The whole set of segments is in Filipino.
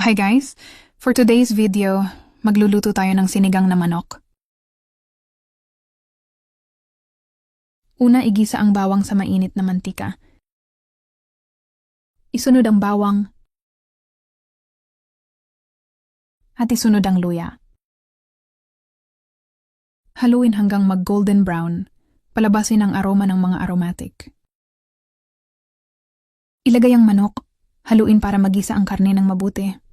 Hi guys! For today's video, magluluto tayo ng sinigang na manok. Una, igisa ang bawang sa mainit na mantika. Isunod ang bawang at isunod ang luya. Haluin hanggang mag-golden brown, palabasin ang aroma ng mga aromatic. Ilagay ang manok, haluin para magisa ang karne ng mabuti.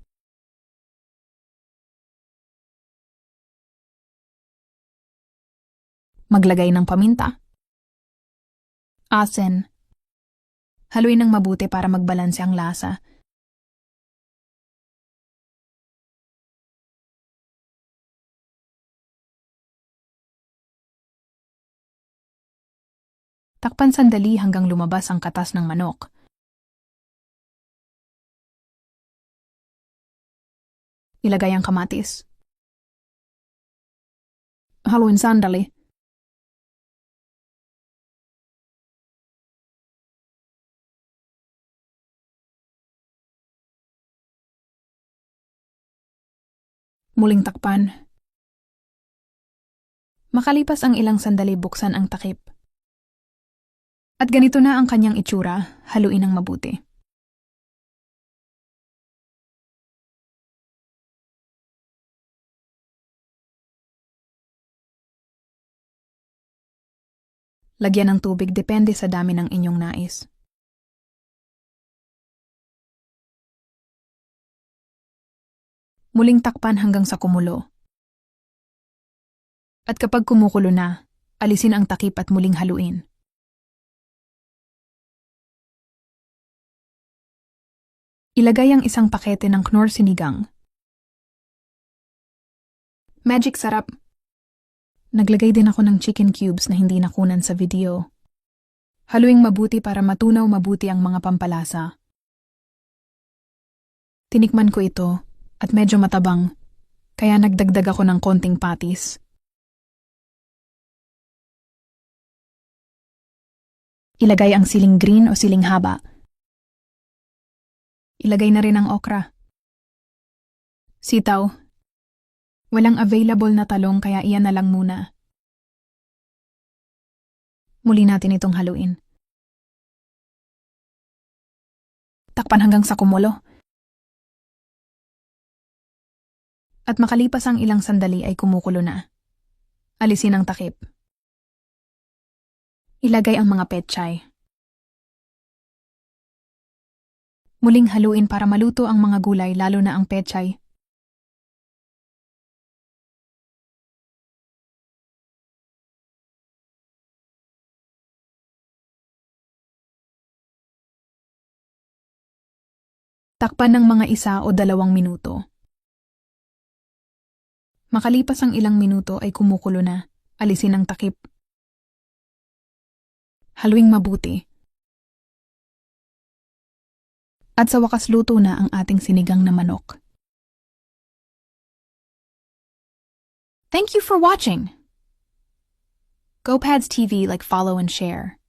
Maglagay ng paminta, asin. Haluin ng mabuti para magbalanse ang lasa. Takpan sandali hanggang lumabas ang katas ng manok. Ilagay ang kamatis. Haluin sandali. Muling takpan. Makalipas ang ilang sandali, buksan ang takip. At ganito na ang kanyang itsura, haluin ng mabuti. Lagyan ng tubig depende sa dami ng inyong nais. Muling takpan hanggang sa kumulo. At kapag kumukulo na, alisin ang takip at muling haluin. Ilagay ang isang pakete ng Knorr sinigang. Magic sarap! Naglagay din ako ng chicken cubes na hindi nakunan sa video. Haluing mabuti para matunaw mabuti ang mga pampalasa. Tinikman ko ito at medyo matabang, kaya nagdagdag ako ng konting patis. Ilagay ang siling green o siling haba. Ilagay na rin ang okra. Sitaw. Walang available na talong kaya iyan na lang muna. Muli natin itong haluin. Takpan hanggang sa kumulo. At makalipas ang ilang sandali ay kumukulo na. Alisin ang takip. Ilagay ang mga pechay. Muling haluin para maluto ang mga gulay lalo na ang pechay. Takpan ng mga 1 o 2 minuto. Makalipas ang ilang minuto ay kumukulo na. Alisin ang takip. Haluing mabuti. At sa wakas luto na ang ating sinigang na manok. Thank you for watching! GoPads TV, like, follow and share.